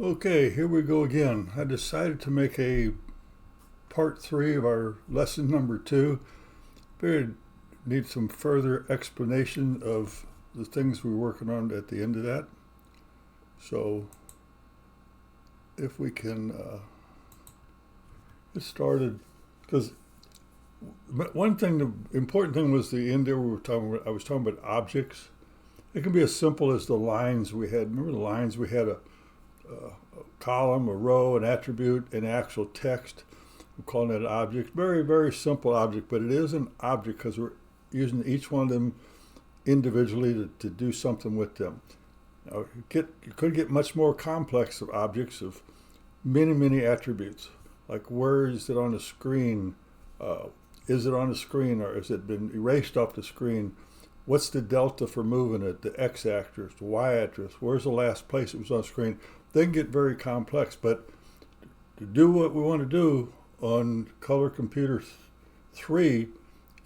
Okay, here we go again. I decided to make a part 3 of our lesson number 2. Figured need some further explanation of the things we're working on at the end of that. So if we can get started, because one thing, the important thing was the end there I was talking about objects. It can be as simple as the lines we had. Remember the lines we had? A column, a row, an attribute, and actual text. We're calling that an object. Very, very simple object, but it is an object because we're using each one of them individually to do something with them. Now, you could get much more complex of objects of many, many attributes. Like, where is it on the screen? Is it on the screen, or has it been erased off the screen? What's the delta for moving it? The x-axis, the y-axis, where's the last place it was on the screen? They can get very complex, but to do what we want to do on Color Computer 3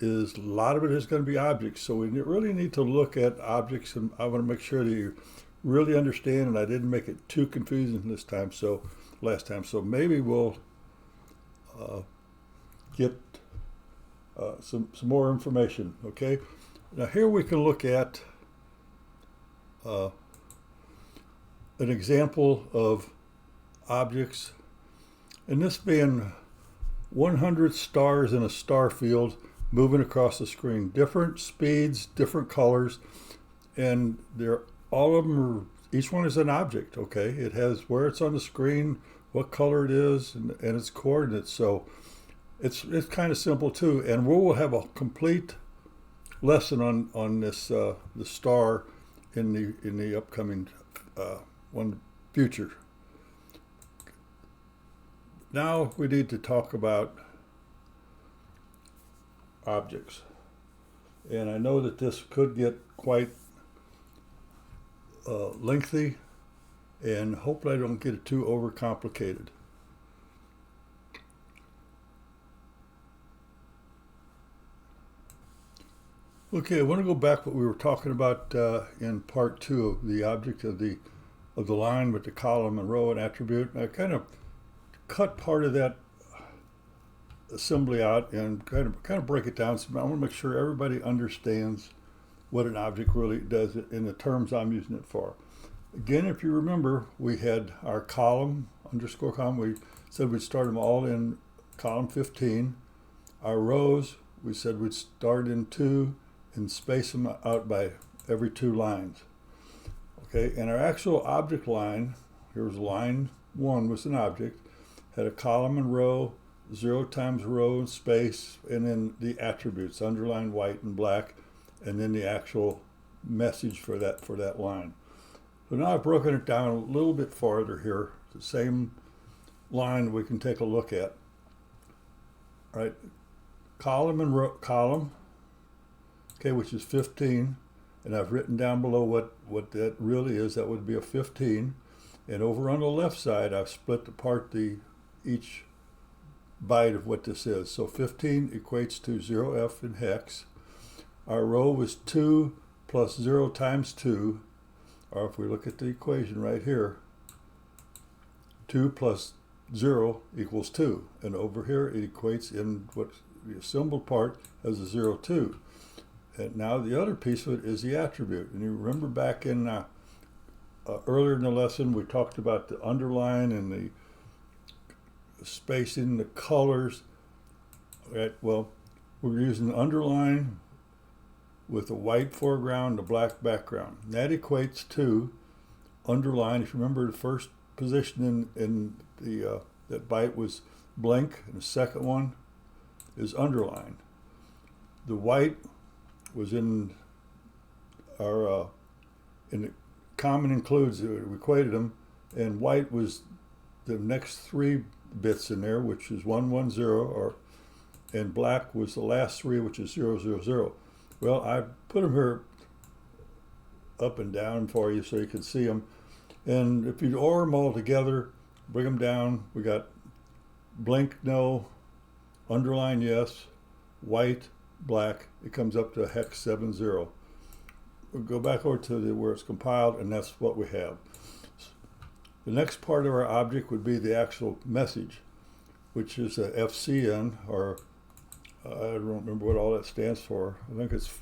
is a lot of it is going to be objects. So we really need to look at objects, and I want to make sure that you really understand, and I didn't make it too confusing last time. So maybe we'll get some more information, okay? Now here we can look at an example of objects, and this being 100 stars in a star field moving across the screen. Different speeds, different colors, and all of them are, each one is an object, okay? It has where it's on the screen, what color it is, and its coordinates. So it's kind of simple too, and we'll have a complete lesson on this the star in the upcoming future. Now we need to talk about objects, and I know that this could get quite lengthy, and hopefully I don't get it too overcomplicated. Okay, I want to go back to what we were talking about in part 2 of the object of the line with the column and row and attribute. And I kind of cut part of that assembly out and kind of break it down. So I want to make sure everybody understands what an object really does in the terms I'm using it for. Again, if you remember, we had our column, underscore column. We said we'd start them all in column 15. Our rows, we said we'd start in 2 and space them out by every 2 lines. Okay, and our actual object line, here's line 1 was an object, had a column and row, 0 times row and space, and then the attributes, underlined white and black, and then the actual message for that line. So now I've broken it down a little bit farther here. The same line we can take a look at. All right, column and row, column, okay, which is 15, and I've written down below what that really is. That would be a 15, and over on the left side I've split apart each byte of what this is. So 15 equates to 0f in hex. Our row was 2 plus 0 times 2, or if we look at the equation right here, 2 plus 0 equals 2, and over here it equates in what the assembled part as a 0, 2. And now the other piece of it is the attribute. And you remember back in earlier in the lesson we talked about the underline and the spacing, the colors. Right, well, we're using underline with a white foreground, a black background. And that equates to underline. If you remember, the first position in the that byte was blank, and the second one is underline. The white was in our in the common includes, we equated them, and white was the next 3 bits in there, which is 110, and black was the last 3, which is 000. Well, I put them here up and down for you so you can see them. And if you OR them all together, bring them down, we got blank no, underline yes, white, black, it comes up to hex 70. We'll go back over to where it's compiled, and that's what we have. The next part of our object would be the actual message, which is a FCN, or I don't remember what all that stands for. I think it's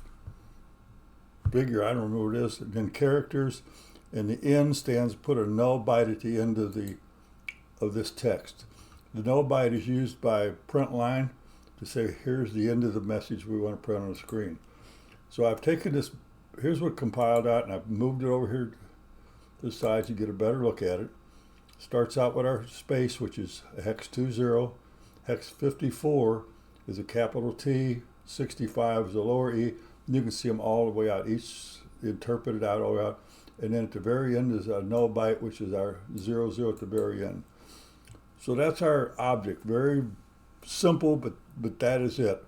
bigger. I don't remember what it is. And then characters, and the N stands, put a null byte at the end of this text. The null byte is used by print line to say, here's the end of the message we want to print on the screen. So I've taken this, here's what compiled out, and I've moved it over here to the side to get a better look at it. Starts out with our space, which is a hex 20. Hex 54 is a capital T, 65 is a lower e. And you can see them all the way out, each interpreted out all the way out. And then at the very end is a null byte, which is our 00 at the very end. So that's our object. Very simple, but that is it.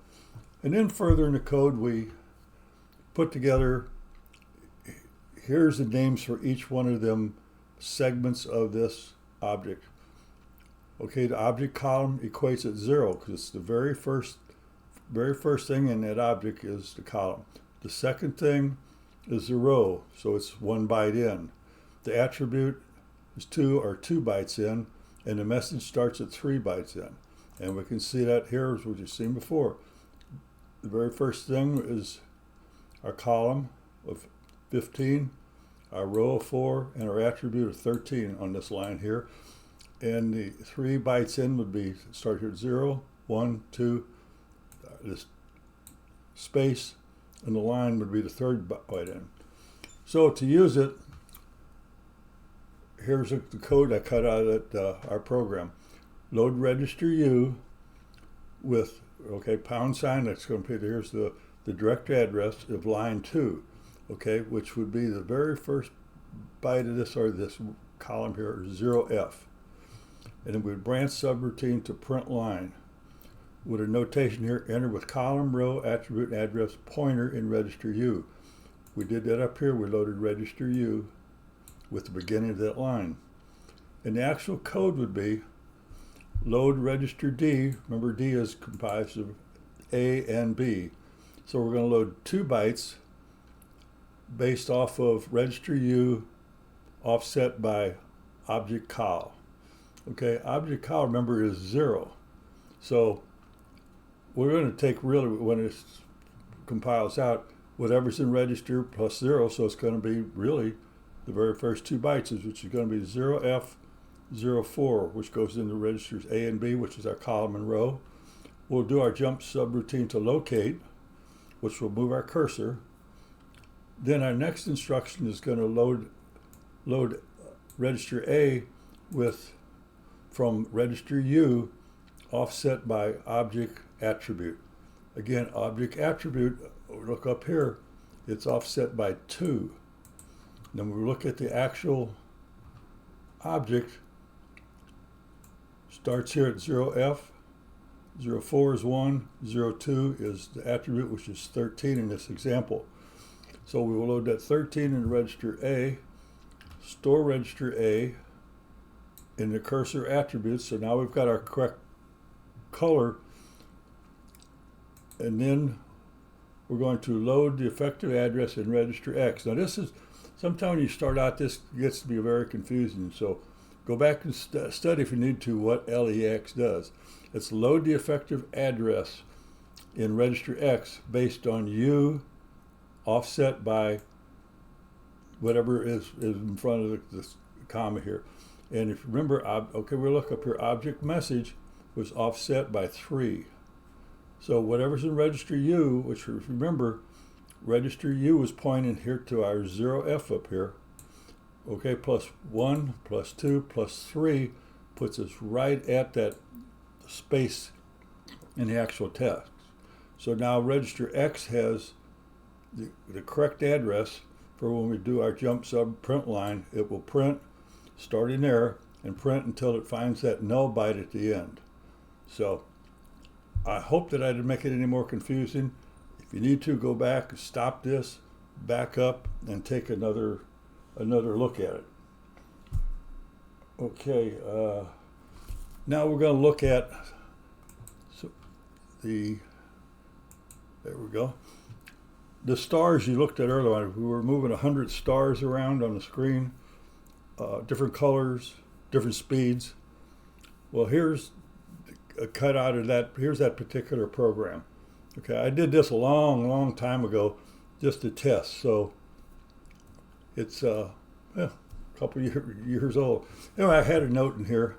And then further in the code, we put together, here's the names for each one of them segments of this object. Okay, the object column equates at 0 because it's the very first thing in that object is the column. The second thing is the row, so it's 1 byte in. The attribute is 2 bytes in, and the message starts at 3 bytes in. And we can see that here as we've seen before. The very first thing is our column of 15, our row of 4, and our attribute of 13 on this line here. And the 3 bytes in would be start here at 0, 1, 2, this space, and the line would be the third byte in. So to use it, here's the code I cut out of our program. Load register U with, okay, £, that's going to be, here's the direct address of line 2, okay, which would be the very first byte of this, or this column here, 0F. And then we'd branch subroutine to print line with a notation here, enter with column, row, attribute, and address pointer in register U. We did that up here. We loaded register U with the beginning of that line. And the actual code would be load register D. Remember, D is comprised of A and B. So we're going to load 2 bytes based off of register U offset by object col. Okay, object col, remember, is 0. So we're going to take, really, when it compiles out, whatever's in register plus 0, so it's going to be really the very first 2 bytes, which is going to be 0F04, which goes into registers A and B, which is our column and row. We'll do our jump subroutine to locate, which will move our cursor. Then our next instruction is going to load register A from register U offset by object attribute. Again, object attribute, look up here, it's offset by 2. Then we look at the actual object, starts here at 0F, 04 is 1, 02 is the attribute, which is 13 in this example. So we will load that 13 in register A, store register A in the cursor attributes. So now we've got our correct color, and then we're going to load the effective address in register X. Now this is, sometimes when you start out, this gets to be very confusing. So go back and study if you need to what LEX does. It's load the effective address in register X based on U offset by whatever is in front of this comma here. And if you remember, okay, we'll look up here, object message was offset by 3. So whatever's in register U, which remember, register U was pointing here to our 0F up here. Okay, plus 1, plus 2, plus 3 puts us right at that space in the actual text. So now register X has the correct address for when we do our jump sub print line. It will print starting there and print until it finds that null byte at the end. So I hope that I didn't make it any more confusing. If you need to, go back, stop this, back up, and take another look at it. Okay, now we're going to look at there we go. The stars you looked at earlier, we were moving 100 stars around on the screen, different colors, different speeds. Well, here's a cut out of that. Here's that particular program. Okay, I did this a long time ago just to test. So it's a couple years old. Anyway, I had a note in here.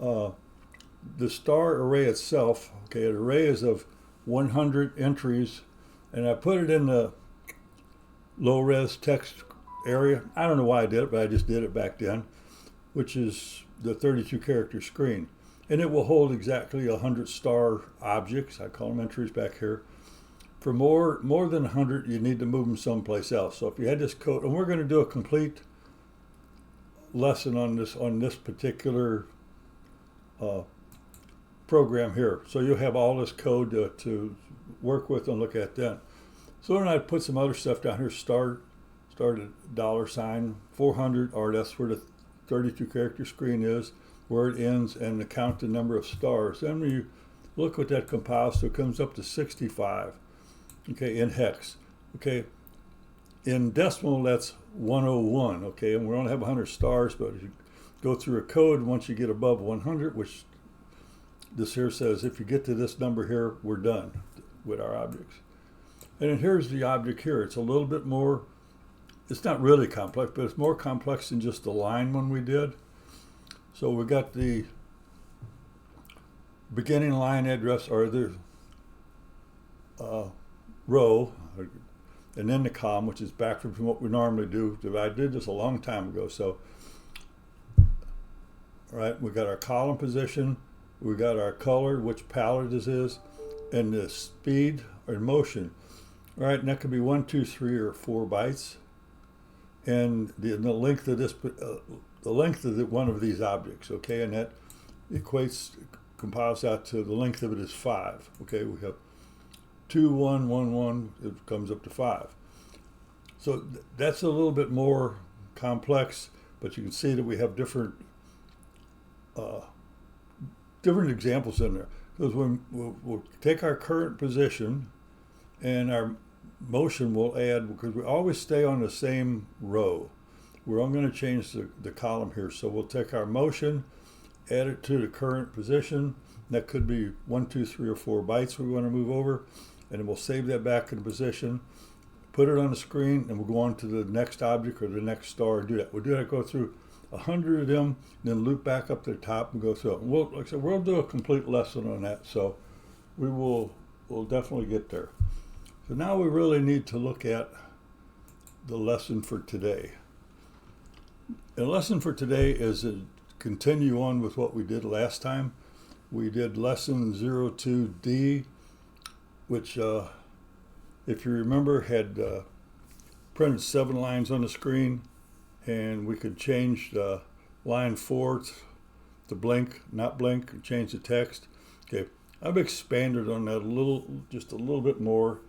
The star array itself, okay, an array is of 100 entries, and I put it in the low-res text area. I don't know why I did it, but I just did it back then, which is the 32-character screen. And it will hold exactly 100 star objects. I call them entries back here. For more than 100, you need to move them someplace else. So if you had this code, and we're going to do a complete lesson on this particular program here. So you'll have all this code to work with and look at then. So then I put some other stuff down here. Start a $sign 400, or that's where the 32-character screen is, where it ends, and to count the number of stars. Then when you look what that compiles to, it comes up to 65. Okay, in hex. Okay, in decimal that's 101. Okay, and we only have 100 stars, but if you go through a code, once you get above 100, which this here says, if you get to this number here, we're done with our objects. And then here's the object here. It's a little bit more, it's not really complex, but it's more complex than just the line one we did. So we got the beginning line address, or the row, and then the column, which is backward from what we normally do. I did this a long time ago. So, all right, we got our column position, we got our color, which palette this is, and the speed or motion. All right, and that could be 1, 2, 3, or 4 bytes, and the length of this, the length of one of these objects. Okay, and that compiles out to the length of it is 5. Okay, we have 2, 1, 1, 1. It comes up to 5. So that's a little bit more complex, but you can see that we have different examples in there. Because when we'll take our current position, and our motion will add, because we always stay on the same row. We're only going to change the column here. So we'll take our motion, add it to the current position. That could be 1, 2, 3, or 4 bytes we want to move over. And then we'll save that back in position, put it on the screen, and we'll go on to the next object or the next star and do that. We'll do that, go through 100 of them, then loop back up to the top and go through it. And like I said, we'll do a complete lesson on that. So we'll definitely get there. So now we really need to look at the lesson for today. The lesson for today is to continue on with what we did last time. We did lesson 02D, which, if you remember, had printed 7 lines on the screen, and we could change the line 4 to blink, not blink, and change the text. Okay, I've expanded on that just a little bit more,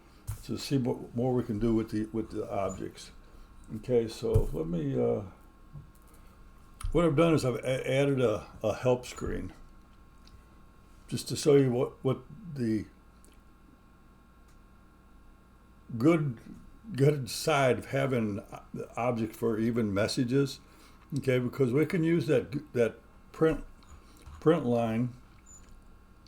to see what more we can do with the objects. Okay, so let me. What I've done is I've added a help screen, just to show you what the good side of having the object for even messages. Okay, because we can use that print line,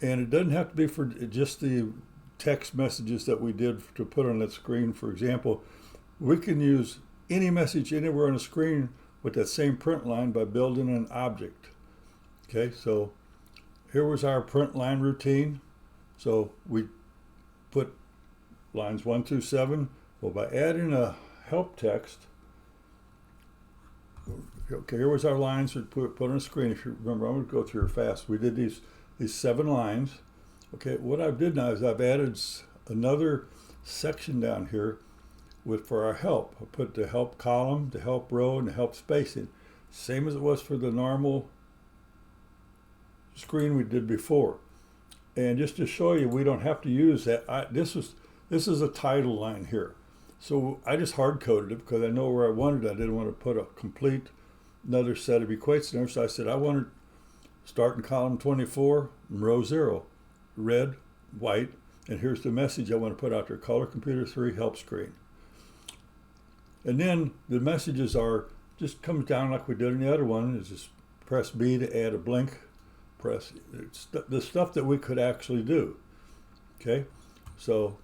and it doesn't have to be for just the text messages that we did to put on that screen. For example, we can use any message anywhere on the screen with that same print line by building an object. Okay, so here was our print line routine. So we put lines 1 through 7. Well, by adding a help text, okay, here was our lines we put on the screen. If you remember, I'm going to go through fast. We did these 7 lines. Okay, what I did now is I've added another section down here for our help. I put the help column, the help row, and the help spacing. Same as it was for the normal screen we did before. And just to show you, we don't have to use that. This is a title line here. So I just hard coded it because I know where I wanted it. I didn't want to put a complete another set of equates in there. So I said I want to start in column 24, row 0. Red, white, and here's the message I want to put out there: color computer 3 help screen. And then the messages are just comes down like we did in the other one. It's just press B to add a blink, press the stuff that we could actually do. Okay, so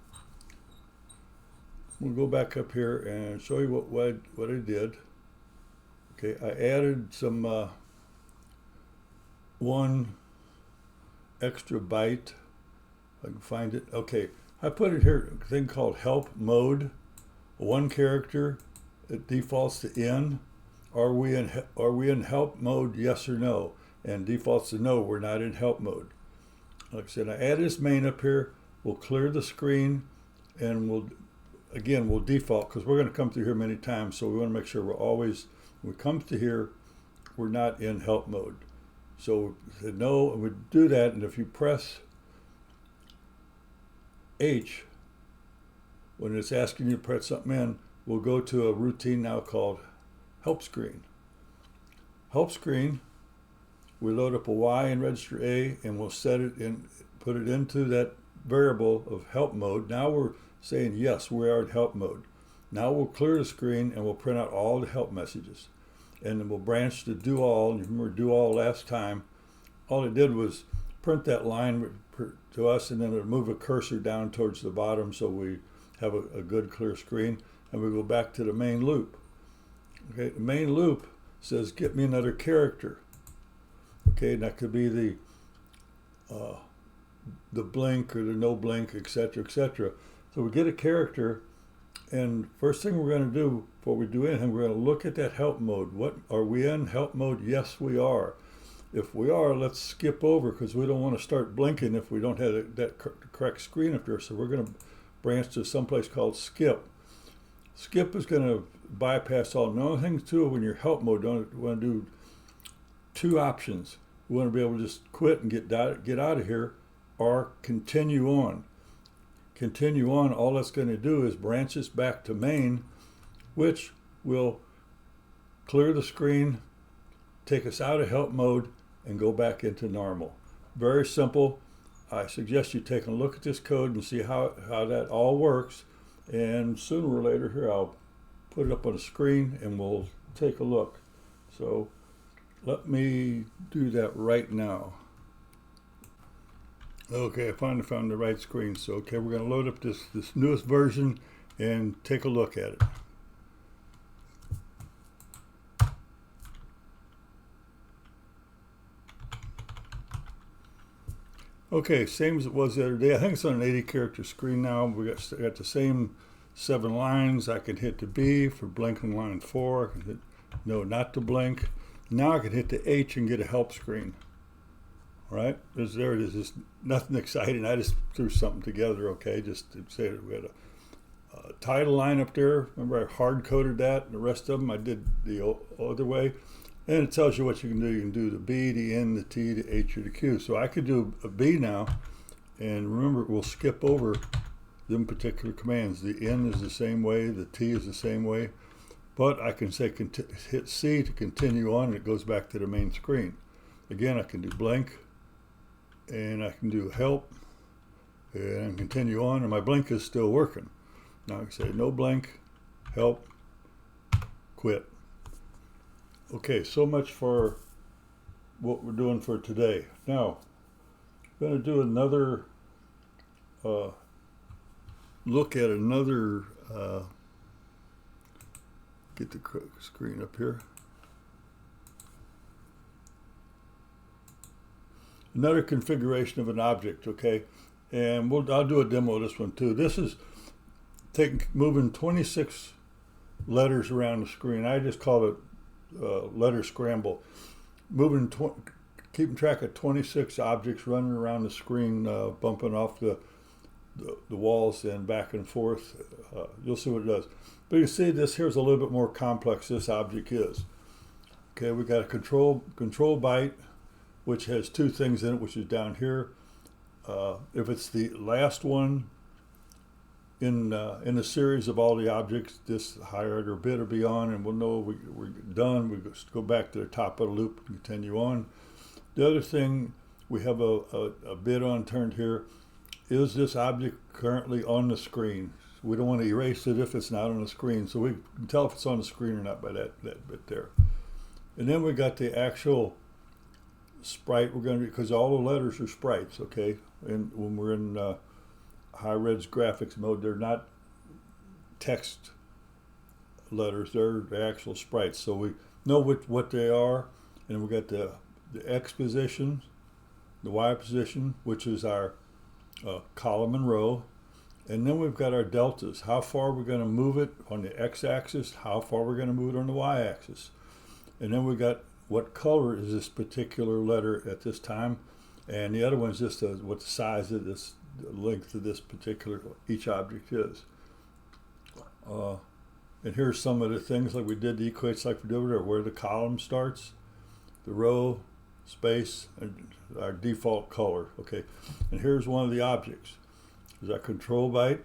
we'll go back up here and show you what I did. Okay, I added some one extra byte. I can find it. Okay, I put it here, a thing called help mode. One character, it defaults to N. Are we in help mode? Yes or no? And defaults to no. We're not in help mode. Like I said, I add this main up here. We'll clear the screen, and we'll default, because we're going to come through here many times. So we want to make sure we're always, when we come to here, we're not in help mode. So we said no, and we do that. And if you press H, when it's asking you to press something in, we'll go to a routine now called help screen. Help screen, we load up a Y in register A, and we'll set it in, put it into that variable of help mode. Now we're saying yes, we are in help mode. Now we'll clear the screen and we'll print out all the help messages. And then we'll branch to do all. And you remember do all last time. All it did was print that line to us, and then it'll move a cursor down towards the bottom so we have a good clear screen. And we go back to the main loop. Okay, the main loop says get me another character. Okay, and that could be the blink or the no blink, etc., etc. So we get a character, and first thing we're going to do before we do anything, we're going to look at that help mode. What are we in help mode? Yes, we are. If we are, let's skip over, because we don't want to start blinking if we don't have that correct screen up there. So we're going to branch to someplace called skip. Skip is going to bypass all. The only thing too, when you're help mode, don't want to do two options. We want to be able to just quit and get out of here, or continue on. Continue on, all that's going to do is branch us back to main, which will clear the screen, take us out of help mode, and go back into normal. Very simple. I suggest you take a look at this code and see how that all works. And sooner or later here, I'll put it up on the screen and we'll take a look. So let me do that right now. Okay, I finally found the right screen. So, okay, we're going to load up this newest version and take a look at it. Okay, same as it was the other day. I think it's on an 80 character screen now. We got the same 7 lines. I can hit the B for blinking line 4. I can hit no, not to blink. Now I can hit the H and get a help screen. All right, there it is. It's nothing exciting. I just threw something together, okay, just to say that we had a title line up there. Remember, I hard-coded that, and the rest of them I did the other way. And it tells you what you can do. You can do the B, the N, the T, the H, or the Q. So I could do a B now, and remember, we'll skip over them particular commands. The N is the same way, the T is the same way, but I can say hit C to continue on, and it goes back to the main screen. Again, I can do blank, and I can do help, and continue on, and my blink is still working. Now I can say no blank, help, quit. Okay, so much for what we're doing for today. Now, I'm going to do another look at another, get the screen up here. Another configuration of an object, okay? And I'll do a demo of this one too. This is moving 26 letters around the screen. I just call it letter scramble. Keeping track of 26 objects running around the screen, bumping off the walls and back and forth. You'll see what it does. But you see this here's a little bit more complex this object is. Okay, we got a control byte, which has 2 things in it, which is down here. If it's the last one in the series of all the objects, this higher or bit will be on, and we'll know we're done. We just go back to the top of the loop and continue on. The other thing, we have a bit on turned here. Is this object currently on the screen? We don't want to erase it if it's not on the screen, so we can tell if it's on the screen or not by that bit there. And then we got the actual sprite we're going to, because all the letters are sprites, okay? And when we're in high-res graphics mode, they're not text letters, they're actual sprites. So we know what they are, and we got the X position, the Y position, which is our column and row, and then we've got our deltas, how far we're going to move it on the X-axis, how far we're going to move it on the Y-axis. And then we got what color is this particular letter at this time, and the other one is just what the size of this, the length of this particular, each object is. And here's some of the things like we did, the equates like we did there, where the column starts, the row, space, and our default color, okay? And here's one of the objects. There's our control byte.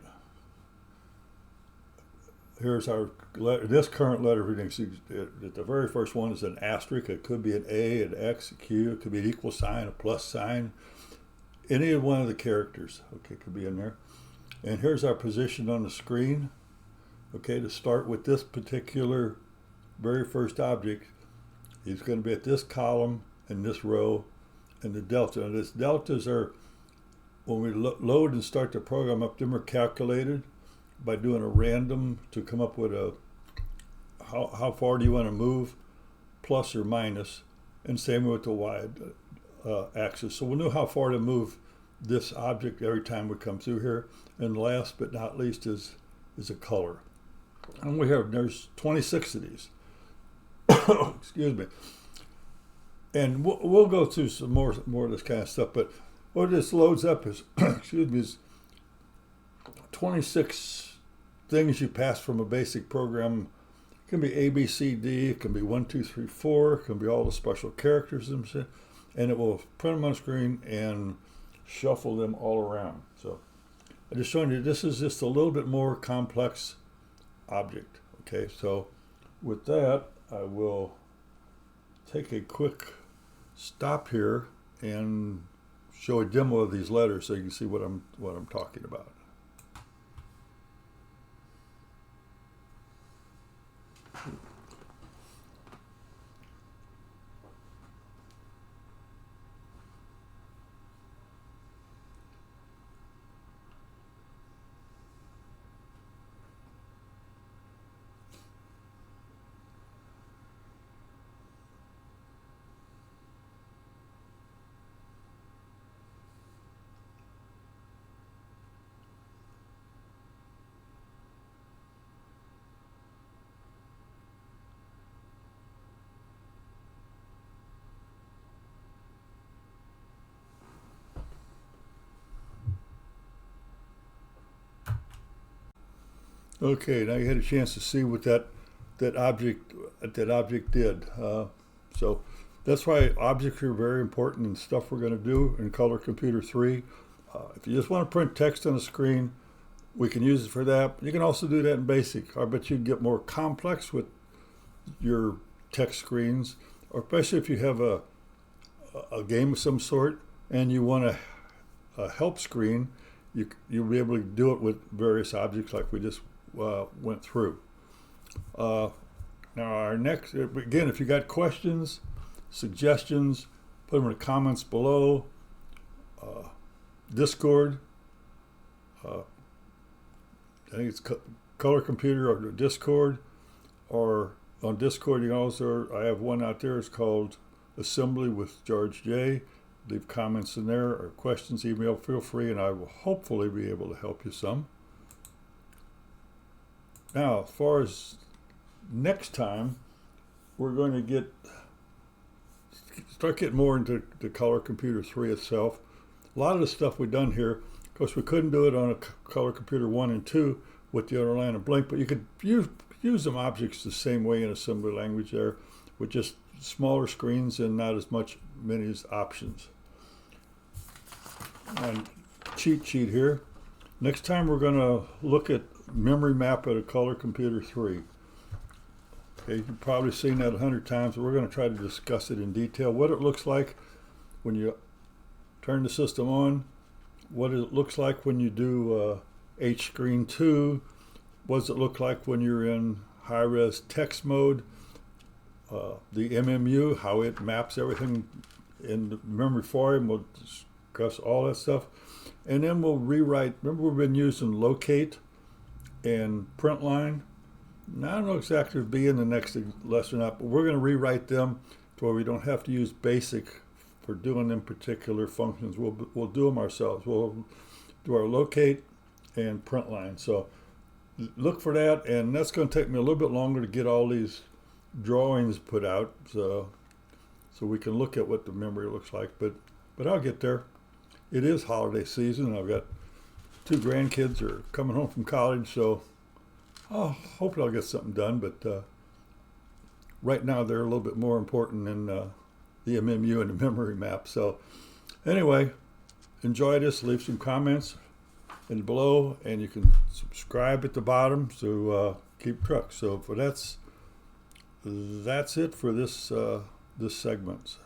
Here's our letter, this current letter reading. The very first one is an asterisk. It could be an A, an X, a Q. It could be an equal sign, a plus sign. Any one of the characters, okay, could be in there. And here's our position on the screen. Okay, to start with this particular very first object, he's going to be at this column and this row and the delta. And these deltas are, when we load and start the program up, them are calculated by doing a random to come up with a how far do you want to move, plus or minus, and same with the Y axis. So we know how far to move this object every time we come through here. And last but not least is a color. And there's 26 of these. Excuse me. And we'll go through some more of this kind of stuff, but what this loads up is, excuse me, is 26 things you pass from a basic program. It can be A, B, C, D, it can be 1, 2, 3, 4, it can be all the special characters, and it will print them on screen and shuffle them all around. So I'm just showing you, this is just a little bit more complex object. Okay, so with that, I will take a quick stop here and show a demo of these letters so you can see what I'm talking about. Okay, now you had a chance to see what that object did. So that's why objects are very important and stuff we're going to do in Color Computer 3. If you just want to print text on a screen, we can use it for that. You can also do that in BASIC. I bet you'd get more complex with your text screens, or especially if you have a game of some sort and you want a help screen, you'll be able to do it with various objects like we just went through. Now our next, again, if you got questions, suggestions, put them in the comments below. Discord, I think it's Color Computer or Discord, or on Discord you can also, I have one out there, it's called Assembly with George J. Leave comments in there or questions, email, feel free, and I will hopefully be able to help you some. Now, as far as next time, we're going to start getting more into the Color Computer 3 itself. A lot of the stuff we've done here, of course, we couldn't do it on a Color Computer 1 and 2 with the underline and blink, but you could use them objects the same way in assembly language there, with just smaller screens and not as many options. And cheat sheet here. Next time we're going to look at memory map of a Color Computer 3. Okay, you've probably seen that 100 times, but we're going to try to discuss it in detail. What it looks like when you turn the system on, what it looks like when you do H screen 2, what does it look like when you're in high-res text mode, the MMU, how it maps everything in the memory forum. We'll discuss all that stuff. And then we'll rewrite. Remember, we've been using locate and print line. Now, I don't know exactly if it'll be in the next lesson up, but we're going to rewrite them to where we don't have to use basic for doing them particular functions. We'll do them ourselves. We'll do our locate and print line. So look for that, and that's going to take me a little bit longer to get all these drawings put out, so we can look at what the memory looks like. But I'll get there. It is holiday season. I've got 2 grandkids are coming home from college, so hopefully I'll get something done. But right now they're a little bit more important than the MMU and the memory map. So anyway, enjoy this. Leave some comments in below, and you can subscribe at the bottom to keep track. So that's it for this this segment.